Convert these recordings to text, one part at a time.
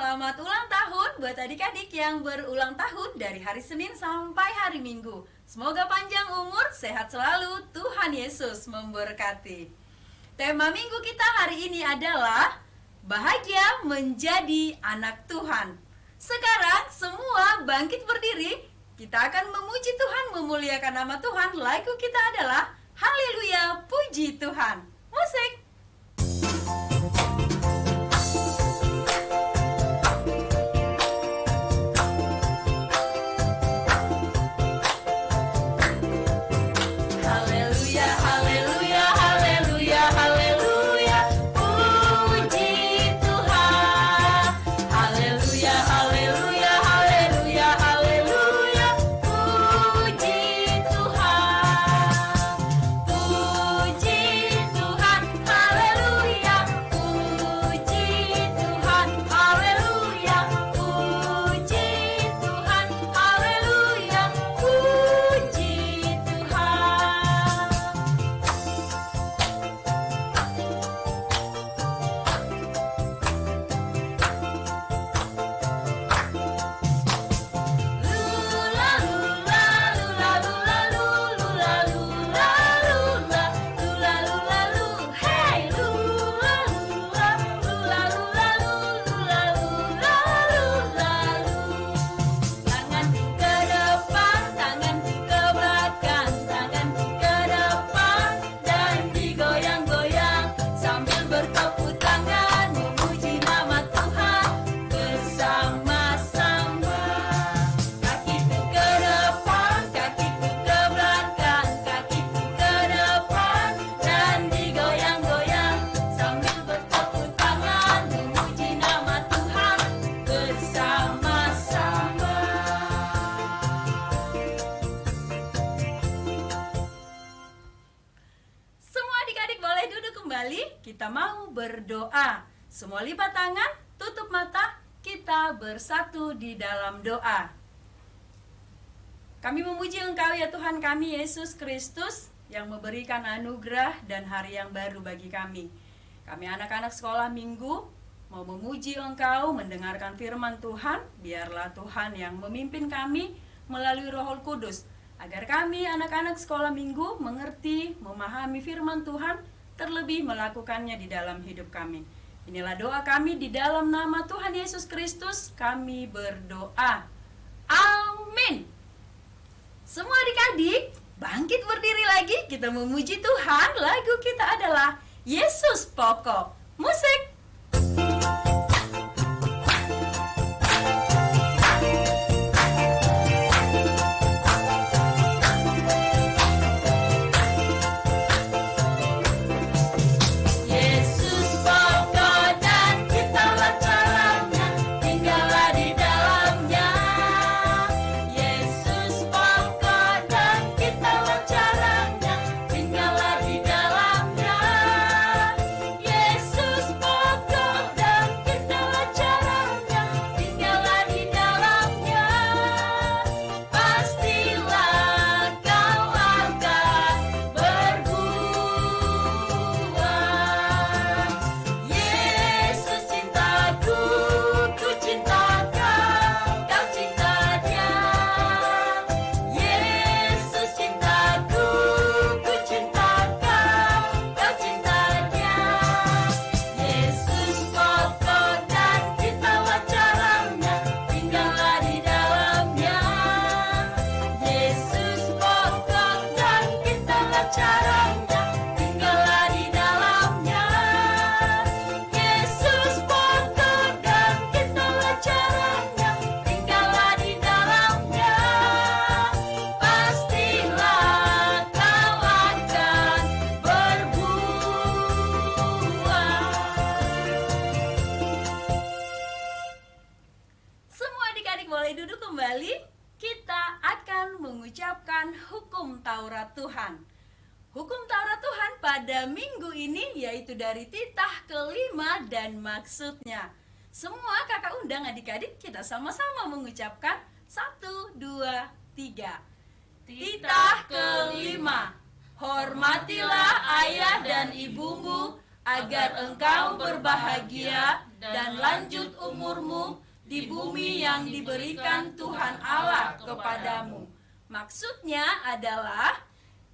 Selamat ulang tahun buat adik-adik yang berulang tahun dari hari Senin sampai hari Minggu. Semoga panjang umur, sehat selalu, Tuhan Yesus memberkati. Tema minggu kita hari ini adalah bahagia menjadi anak Tuhan. Sekarang semua bangkit berdiri, kita akan memuji Tuhan, memuliakan nama Tuhan. Lagu kita adalah Haleluya, puji Tuhan. Musik. Kita mau berdoa. Semua lipat tangan, tutup mata, kita bersatu di dalam doa. Kami memuji Engkau ya Tuhan kami Yesus Kristus yang memberikan anugerah dan hari yang baru bagi kami. Kami anak-anak sekolah minggu mau memuji Engkau, mendengarkan firman Tuhan. Biarlah Tuhan yang memimpin kami melalui Roh Kudus, agar kami anak-anak sekolah minggu mengerti, memahami firman Tuhan, terlebih melakukannya di dalam hidup kami. Inilah doa kami di dalam nama Tuhan Yesus Kristus, kami berdoa. Amin. Semua adik-adik, bangkit berdiri lagi, kita memuji Tuhan. Lagu kita adalah Yesus Pokok. Musik. Kita akan mengucapkan hukum Taurat Tuhan. Hukum Taurat Tuhan pada minggu ini yaitu dari titah kelima dan maksudnya. Semua kakak undang adik-adik kita sama-sama mengucapkan 1, 2, 3. Titah kelima. Hormatilah ayah dan ibumu agar engkau berbahagia dan lanjut umurmu di bumi yang diberikan Tuhan Allah kepadamu. Maksudnya adalah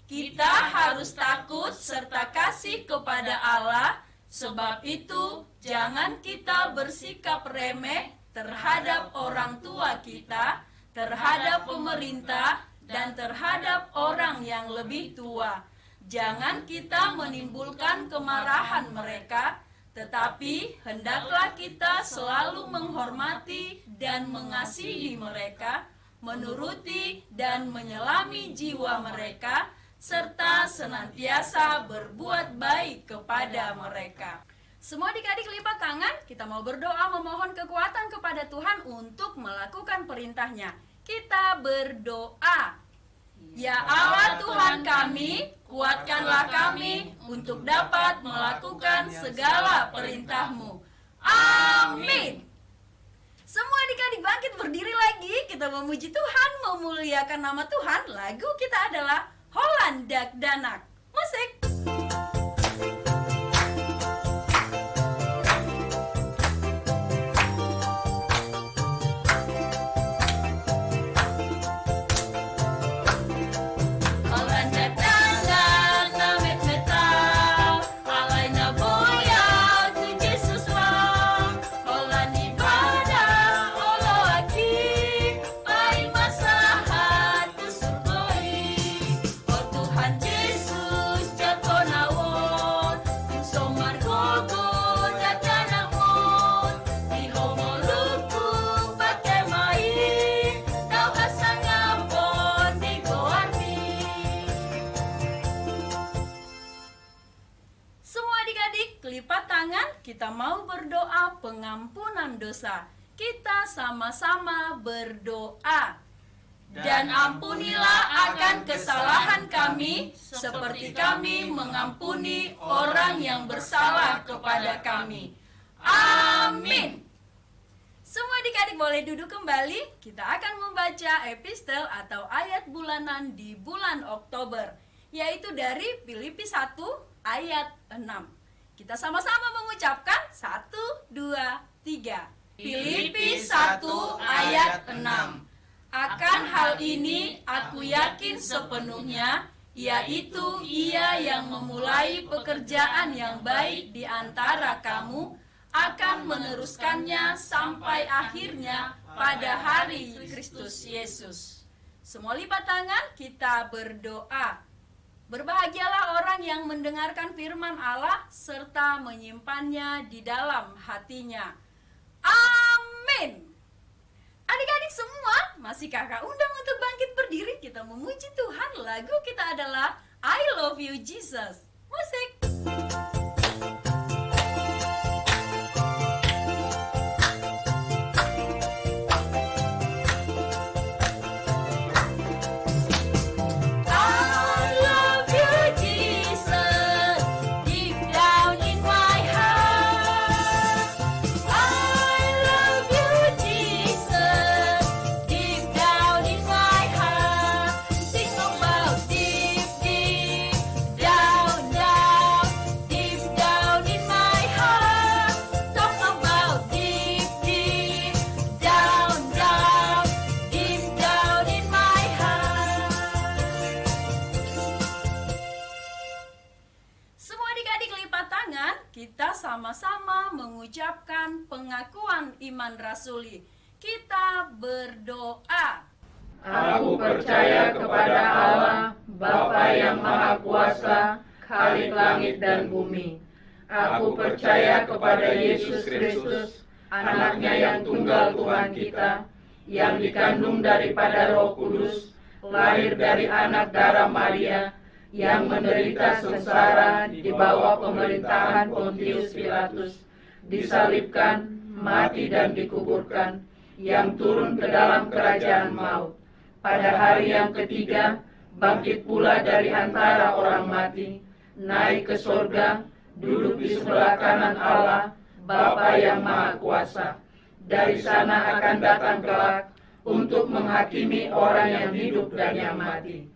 kita harus takut serta kasih kepada Allah. Sebab itu, jangan kita bersikap remeh terhadap orang tua kita, terhadap pemerintah, dan terhadap orang yang lebih tua. Jangan kita menimbulkan kemarahan mereka, tetapi hendaklah kita selalu menghormati dan mengasihi mereka, menuruti dan menyelami jiwa mereka, serta senantiasa berbuat baik kepada mereka. Semua adik-adik lipat tangan, kita mau berdoa memohon kekuatan kepada Tuhan untuk melakukan perintahnya. Kita berdoa. Ya Allah Tuhan kami, kuatkanlah kami untuk dapat melakukan segala perintah-Mu. Amin. Semua adik-adik bangkit berdiri lagi, kita memuji Tuhan, memuliakan nama Tuhan. Lagu kita adalah Holland Dak Danak. Musik. Lipat tangan, kita mau berdoa pengampunan dosa. Kita sama-sama berdoa. Dan ampunilah akan kesalahan kami, seperti kami mengampuni orang yang bersalah kepada kami. Amin. Semua adik-adik boleh duduk kembali. Kita akan membaca epistel atau ayat bulanan di bulan Oktober, yaitu dari Filipi 1 ayat 6. Kita sama-sama mengucapkan 1, 2, 3. Filipi 1 ayat 6. Akan hal ini aku yakin sepenuhnya, yaitu Ia yang memulai pekerjaan yang baik di antara kamu akan meneruskannya sampai akhirnya pada hari Kristus Yesus. Semua lipat tangan, kita berdoa. Berbahagialah orang yang mendengarkan firman Allah serta menyimpannya di dalam hatinya. Amin. Adik-adik semua, masih kakak undang untuk bangkit berdiri. Kita memuji Tuhan. Lagu kita adalah I Love You Jesus. Musik. Kita sama-sama mengucapkan pengakuan iman rasuli. Kita berdoa. Aku percaya kepada Allah, Bapa yang Maha Kuasa, Khalik langit dan bumi. Aku percaya kepada Yesus Kristus, Anaknya yang tunggal Tuhan kita, yang dikandung daripada Roh Kudus, lahir dari anak darah Maria, yang menderita sengsara di bawah pemerintahan Pontius Pilatus, disalibkan, mati dan dikuburkan, yang turun ke dalam kerajaan maut. Pada hari yang ketiga, bangkit pula dari antara orang mati, naik ke surga, duduk di sebelah kanan Allah, Bapa yang Maha Kuasa. Dari sana akan datang kelak untuk menghakimi orang yang hidup dan yang mati.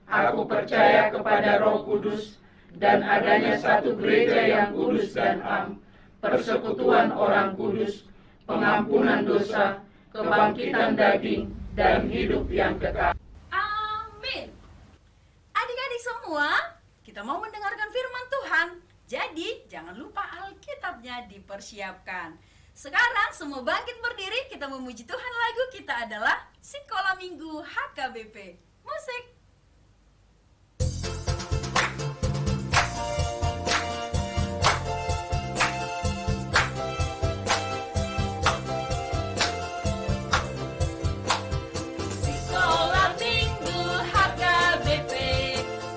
Aku percaya kepada Roh Kudus dan adanya satu gereja yang kudus dan am, persekutuan orang kudus, pengampunan dosa, kebangkitan daging, dan hidup yang kekal. Amin. Adik-adik semua, kita mau mendengarkan firman Tuhan. Jadi, jangan lupa Alkitabnya dipersiapkan. Sekarang semua bangkit berdiri, kita memuji Tuhan. Lagu kita adalah Sekolah Minggu HKBP. Musik. Sekolah Minggu HKBP,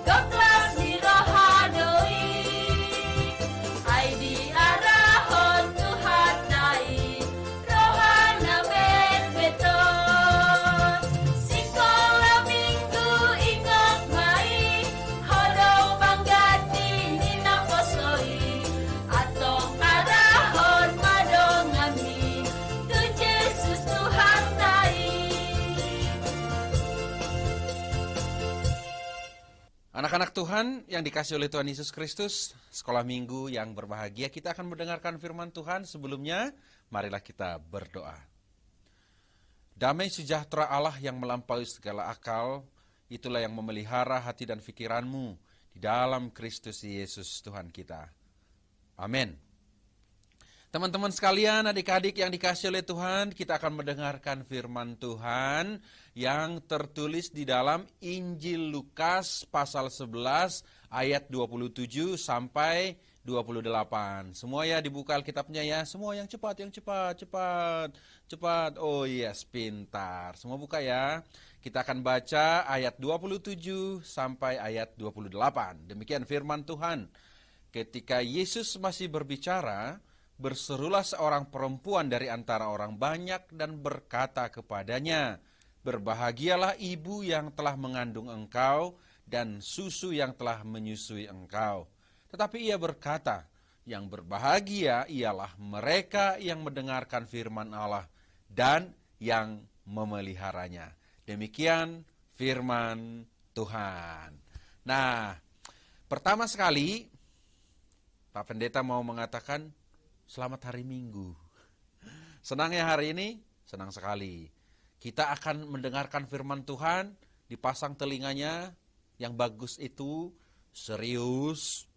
goklas di rohadoi, ai diarahon Tuhan nai, rohana bet-beton. Sekolah Minggu ingat mai, hodou banggati nina posoi, atong arahon madongami, tu Yesus Tuhan nai. Anak-anak Tuhan yang dikasihi oleh Tuhan Yesus Kristus, sekolah minggu yang berbahagia, kita akan mendengarkan firman Tuhan. Sebelumnya, marilah kita berdoa. Damai sejahtera Allah yang melampaui segala akal, itulah yang memelihara hati dan pikiranmu di dalam Kristus Yesus Tuhan kita. Amin. Teman-teman sekalian, adik-adik yang dikasihi oleh Tuhan, kita akan mendengarkan firman Tuhan yang tertulis di dalam Injil Lukas pasal 11 ayat 27 sampai 28. Semua ya dibuka Alkitabnya ya, semua yang cepat. Oh yes, pintar. Semua buka ya. Kita akan baca ayat 27 sampai ayat 28. Demikian firman Tuhan. Ketika Yesus masih berbicara, berserulah seorang perempuan dari antara orang banyak dan berkata kepadanya, "Berbahagialah ibu yang telah mengandung engkau dan susu yang telah menyusui engkau." Tetapi ia berkata, "Yang berbahagia ialah mereka yang mendengarkan firman Allah dan yang memeliharanya." Demikian firman Tuhan. Nah, pertama sekali Pak Pendeta mau mengatakan selamat hari Minggu. Senang ya hari ini? Senang sekali. Kita akan mendengarkan firman Tuhan, dipasang telinganya yang bagus itu, serius,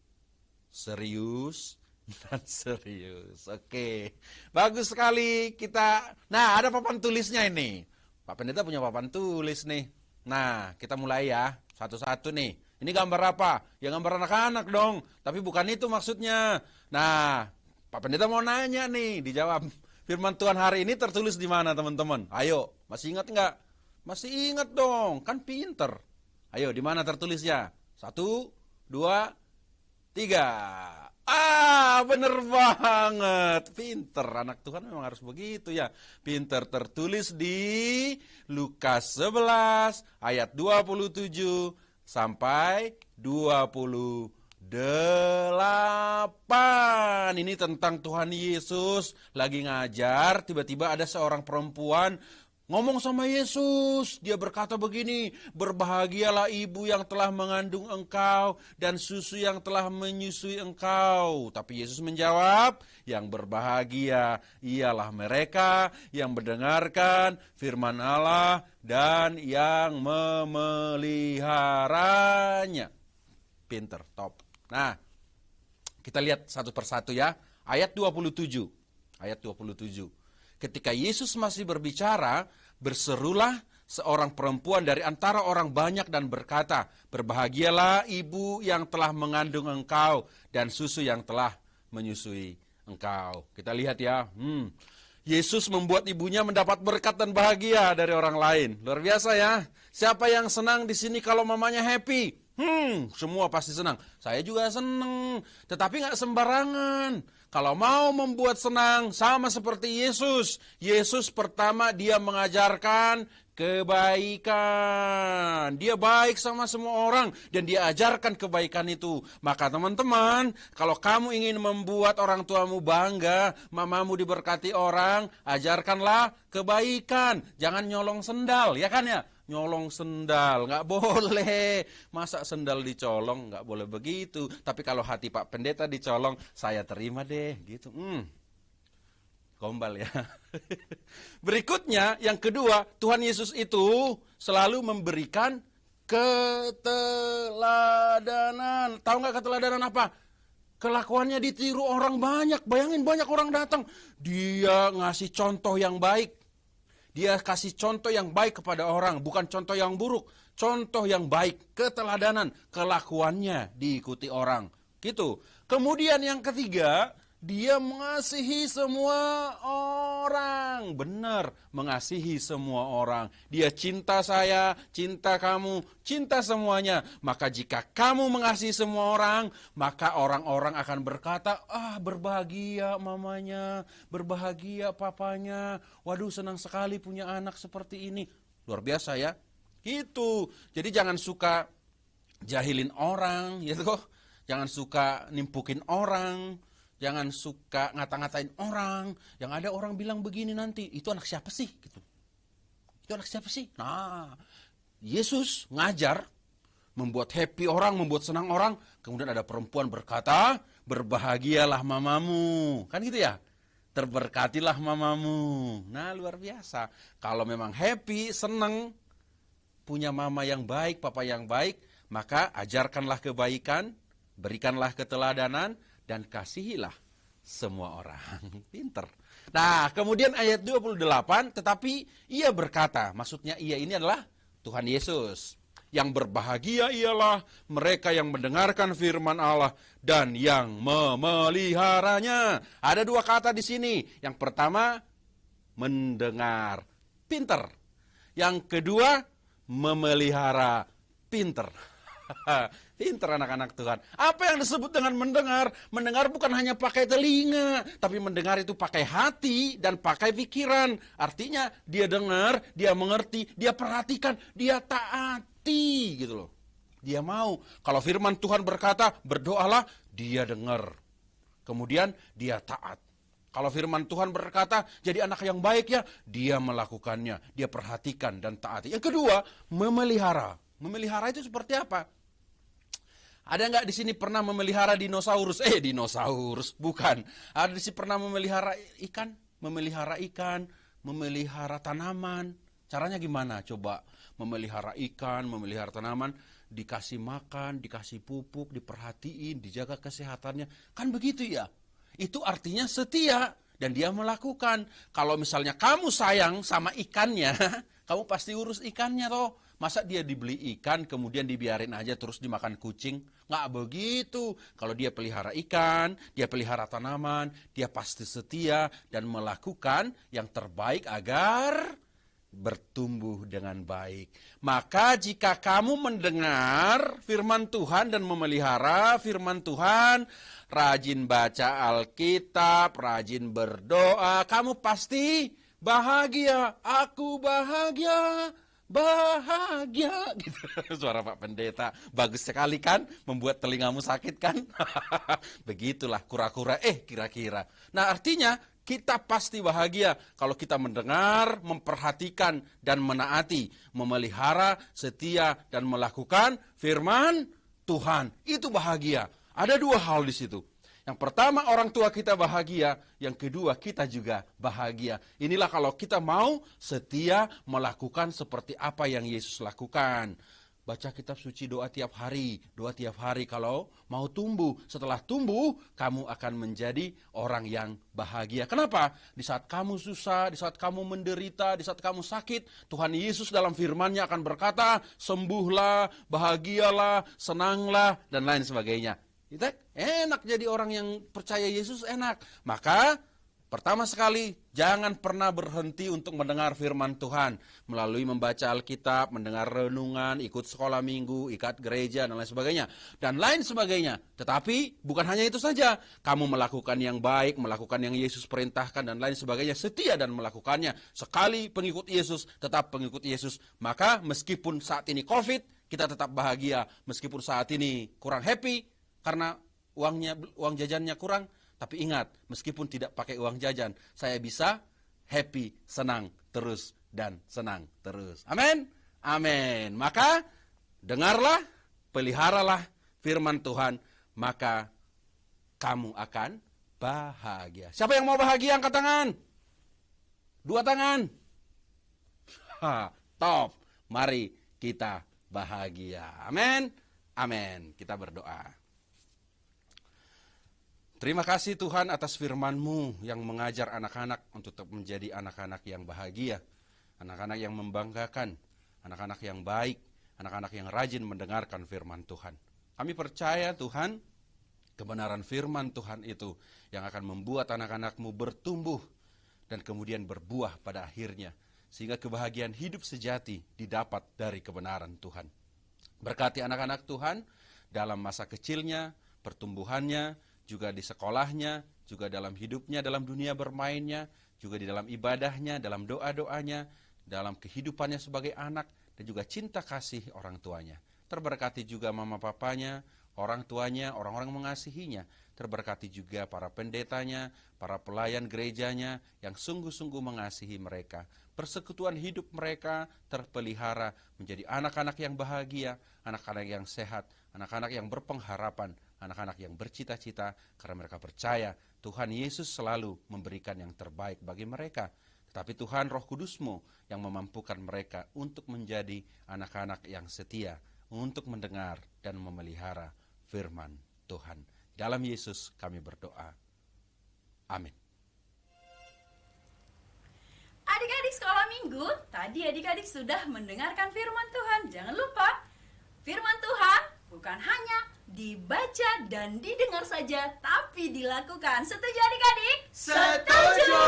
dan serius. Oke, bagus sekali kita. Nah, ada papan tulisnya ini. Pak Pendeta punya papan tulis nih. Nah, kita mulai ya, satu-satu nih. Ini gambar apa? Ya gambar anak-anak dong, tapi bukan itu maksudnya. Nah, Pak Pendeta mau nanya nih, dijawab. Firman Tuhan hari ini tertulis di mana teman-teman? Ayo, masih ingat nggak? Masih ingat dong, kan pinter. Ayo, di mana tertulisnya? 1, 2, 3. Bener banget. Pinter, anak Tuhan memang harus begitu ya. Pinter, tertulis di Lukas 11 ayat 27 sampai 28. Ini tentang Tuhan Yesus lagi ngajar, tiba-tiba ada seorang perempuan ngomong sama Yesus. Dia berkata begini, "Berbahagialah ibu yang telah mengandung engkau dan susu yang telah menyusui engkau." Tapi Yesus menjawab, "Yang berbahagia ialah mereka yang mendengarkan firman Allah dan yang memeliharanya." Pinter, top. Nah, kita lihat satu persatu ya. Ayat 27. Ketika Yesus masih berbicara, berserulah seorang perempuan dari antara orang banyak dan berkata, "Berbahagialah ibu yang telah mengandung engkau dan susu yang telah menyusui engkau." Kita lihat ya. Yesus membuat ibunya mendapat berkat dan bahagia dari orang lain. Luar biasa ya. Siapa yang senang di sini kalau mamanya happy? Semua pasti senang. Saya juga senang. Tetapi gak sembarangan. Kalau mau membuat senang, sama seperti Yesus. Yesus pertama dia mengajarkan kebaikan. Dia baik sama semua orang dan dia ajarkan kebaikan itu. Maka teman-teman, kalau kamu ingin membuat orang tuamu bangga, mamamu diberkati orang, ajarkanlah kebaikan. Jangan nyolong sendal, ya kan ya? nyolong sendal, nggak boleh. Masa sendal dicolong, nggak boleh begitu. Tapi kalau hati Pak Pendeta dicolong, saya terima deh, gitu. Gombal ya. Berikutnya, yang kedua, Tuhan Yesus itu selalu memberikan keteladanan. Tahu nggak keteladanan apa? Kelakuannya ditiru orang banyak. Bayangin banyak orang datang. Dia ngasih contoh yang baik. Dia kasih contoh yang baik kepada orang. Bukan contoh yang buruk. Contoh yang baik. Keteladanan. Kelakuannya diikuti orang. Gitu. Kemudian yang ketiga, dia mengasihi semua orang. Benar, mengasihi semua orang. Dia cinta saya, cinta kamu, cinta semuanya. Maka jika kamu mengasihi semua orang, maka orang-orang akan berkata, berbahagia mamanya, berbahagia papanya. Waduh, senang sekali punya anak seperti ini. Luar biasa ya. Gitu. Jadi jangan suka jahilin orang, gitu. Jangan suka nimpukin orang. Jangan suka ngata-ngatain orang. Yang ada orang bilang begini nanti, itu anak siapa sih? Gitu. Itu anak siapa sih? Nah, Yesus ngajar, membuat happy orang, membuat senang orang. Kemudian ada perempuan berkata, berbahagialah mamamu. Kan gitu ya? Terberkatilah mamamu. Nah, luar biasa. Kalau memang happy, senang, punya mama yang baik, papa yang baik, maka ajarkanlah kebaikan, berikanlah keteladanan, dan kasihilah semua orang. Pinter. Nah, kemudian ayat 28, tetapi ia berkata, maksudnya ia ini adalah Tuhan Yesus. Yang berbahagia ialah mereka yang mendengarkan firman Allah dan yang memeliharanya. Ada dua kata di sini. Yang pertama, mendengar. Pinter. Yang kedua, memelihara. Pinter. Pinter anak-anak Tuhan. Apa yang disebut dengan mendengar? Mendengar bukan hanya pakai telinga, tapi mendengar itu pakai hati dan pakai pikiran. Artinya dia dengar, dia mengerti, dia perhatikan, dia taati gitu loh. Dia mau. Kalau firman Tuhan berkata, berdoalah, dia dengar. Kemudian dia taat. Kalau firman Tuhan berkata, jadi anak yang baik ya, dia melakukannya, dia perhatikan dan taati. Yang kedua, memelihara. Memelihara itu seperti apa? Ada nggak di sini pernah memelihara dinosaurus? Dinosaurus, bukan. Ada di sini pernah memelihara ikan? Memelihara ikan, memelihara tanaman. Caranya gimana? Coba memelihara ikan, memelihara tanaman, dikasih makan, dikasih pupuk, diperhatiin, dijaga kesehatannya. Kan begitu ya? Itu artinya setia dan dia melakukan. Kalau misalnya kamu sayang sama ikannya, kamu pasti urus ikannya toh. Masa dia dibeli ikan, kemudian dibiarin aja terus dimakan kucing? Nggak begitu. Kalau dia pelihara ikan, dia pelihara tanaman, dia pasti setia dan melakukan yang terbaik agar bertumbuh dengan baik. Maka jika kamu mendengar firman Tuhan dan memelihara firman Tuhan, rajin baca Alkitab, rajin berdoa, kamu pasti bahagia. Aku bahagia. Bahagia gitu. Suara Pak Pendeta bagus sekali kan, membuat telingamu sakit kan. Begitulah kura-kura kira-kira. Nah, artinya kita pasti bahagia kalau kita mendengar, memperhatikan dan menaati, memelihara, setia dan melakukan firman Tuhan. Itu bahagia. Ada dua hal di situ. Yang pertama, orang tua kita bahagia. Yang kedua, kita juga bahagia. Inilah kalau kita mau setia melakukan seperti apa yang Yesus lakukan. Baca kitab suci, doa tiap hari. Doa tiap hari kalau mau tumbuh. Setelah tumbuh, kamu akan menjadi orang yang bahagia. Kenapa? Di saat kamu susah, di saat kamu menderita, di saat kamu sakit, Tuhan Yesus dalam firman-Nya akan berkata, sembuhlah, bahagialah, senanglah, dan lain sebagainya. Itu enak jadi orang yang percaya Yesus, enak. Maka pertama sekali jangan pernah berhenti untuk mendengar firman Tuhan melalui membaca Alkitab, mendengar renungan, ikut sekolah minggu, ikut gereja dan lain sebagainya. Dan lain sebagainya. Tetapi bukan hanya itu saja. Kamu melakukan yang baik, melakukan yang Yesus perintahkan dan lain sebagainya, setia dan melakukannya. Sekali pengikut Yesus, tetap pengikut Yesus. Maka meskipun saat ini COVID, kita tetap bahagia. Meskipun saat ini kurang happy, karena uang jajannya kurang, tapi ingat, meskipun tidak pakai uang jajan, saya bisa happy, senang terus dan senang terus. Amin. Amin. Maka dengarlah, peliharalah firman Tuhan, maka kamu akan bahagia. Siapa yang mau bahagia angkat tangan? 2 tangan. Top. Mari kita bahagia. Amin. Amin. Kita berdoa. Terima kasih Tuhan atas firman-Mu yang mengajar anak-anak untuk tetap menjadi anak-anak yang bahagia. Anak-anak yang membanggakan. Anak-anak yang baik. Anak-anak yang rajin mendengarkan firman Tuhan. Kami percaya Tuhan, kebenaran firman Tuhan itu yang akan membuat anak-anak-Mu bertumbuh dan kemudian berbuah pada akhirnya. Sehingga kebahagiaan hidup sejati didapat dari kebenaran Tuhan. Berkati anak-anak Tuhan dalam masa kecilnya, pertumbuhannya, juga di sekolahnya, juga dalam hidupnya, dalam dunia bermainnya, juga di dalam ibadahnya, dalam doa-doanya, dalam kehidupannya sebagai anak, dan juga cinta kasih orang tuanya. Terberkati juga mama papanya, orang tuanya, orang-orang mengasihinya. Terberkati juga para pendetanya, para pelayan gerejanya yang sungguh-sungguh mengasihi mereka. Persekutuan hidup mereka terpelihara menjadi anak-anak yang bahagia, anak-anak yang sehat, anak-anak yang berpengharapan, anak-anak yang bercita-cita karena mereka percaya Tuhan Yesus selalu memberikan yang terbaik bagi mereka. Tetapi Tuhan Roh Kudus-Mu yang memampukan mereka untuk menjadi anak-anak yang setia, untuk mendengar dan memelihara firman Tuhan. Dalam Yesus kami berdoa. Amin. Adik-adik sekolah minggu, tadi adik-adik sudah mendengarkan firman Tuhan. Jangan lupa, firman Tuhan bukan hanya dibaca dan didengar saja, tapi dilakukan. Setuju adik-adik? Setuju!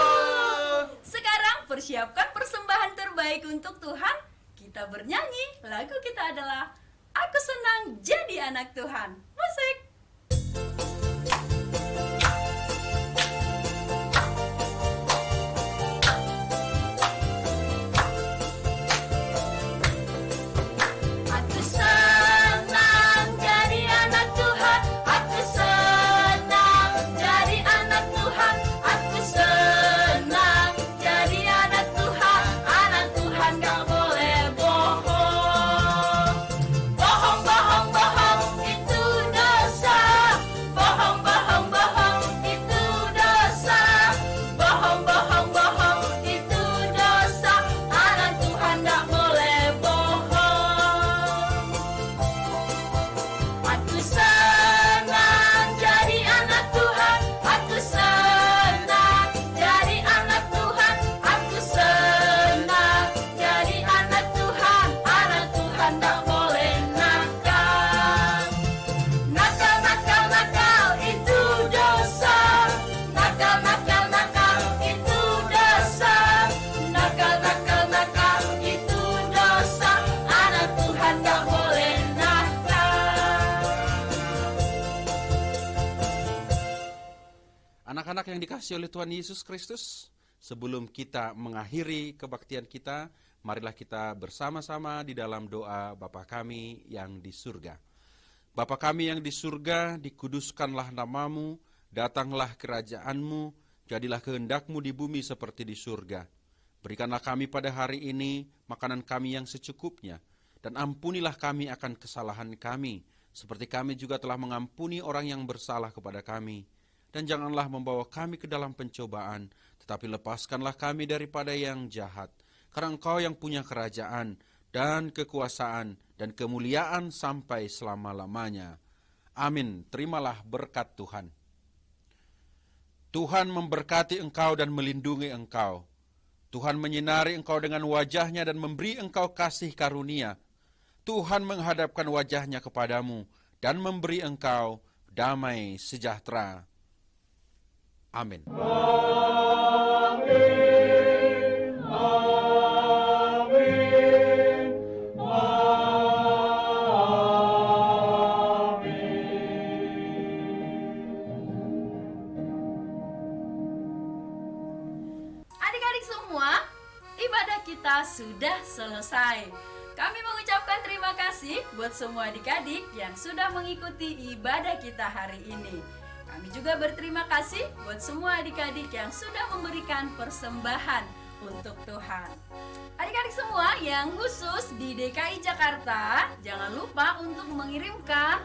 Sekarang persiapkan persembahan terbaik untuk Tuhan. Kita bernyanyi, lagu kita adalah Aku Senang Jadi Anak Tuhan. Musik! Anak-anak yang dikasihi oleh Tuhan Yesus Kristus, sebelum kita mengakhiri kebaktian kita, marilah kita bersama-sama di dalam doa Bapa kami yang di surga. Bapa kami yang di surga, dikuduskanlah namamu, datanglah kerajaanmu, jadilah kehendakmu di bumi seperti di surga. Berikanlah kami pada hari ini makanan kami yang secukupnya, dan ampunilah kami akan kesalahan kami, seperti kami juga telah mengampuni orang yang bersalah kepada kami. Dan janganlah membawa kami ke dalam pencobaan, tetapi lepaskanlah kami daripada yang jahat. Karena Engkau yang punya kerajaan dan kekuasaan dan kemuliaan sampai selama-lamanya. Amin. Terimalah berkat Tuhan. Tuhan memberkati engkau dan melindungi engkau. Tuhan menyinari engkau dengan wajahnya dan memberi engkau kasih karunia. Tuhan menghadapkan wajahnya kepadamu dan memberi engkau damai sejahtera. Amin. Amin. Amin. Adik-adik semua, ibadah kita sudah selesai. Kami mengucapkan terima kasih buat semua adik-adik yang sudah mengikuti ibadah kita hari ini. Kami juga berterima kasih buat semua adik-adik yang sudah memberikan persembahan untuk Tuhan. Adik-adik semua yang khusus di DKI Jakarta, jangan lupa untuk mengirimkan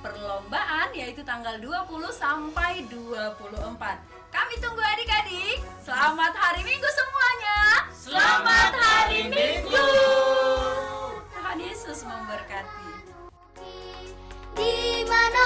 perlombaan yaitu tanggal 20 sampai 24. Kami tunggu adik-adik. Selamat hari Minggu semuanya. Selamat hari Minggu. Tuhan Yesus memberkati. Di mana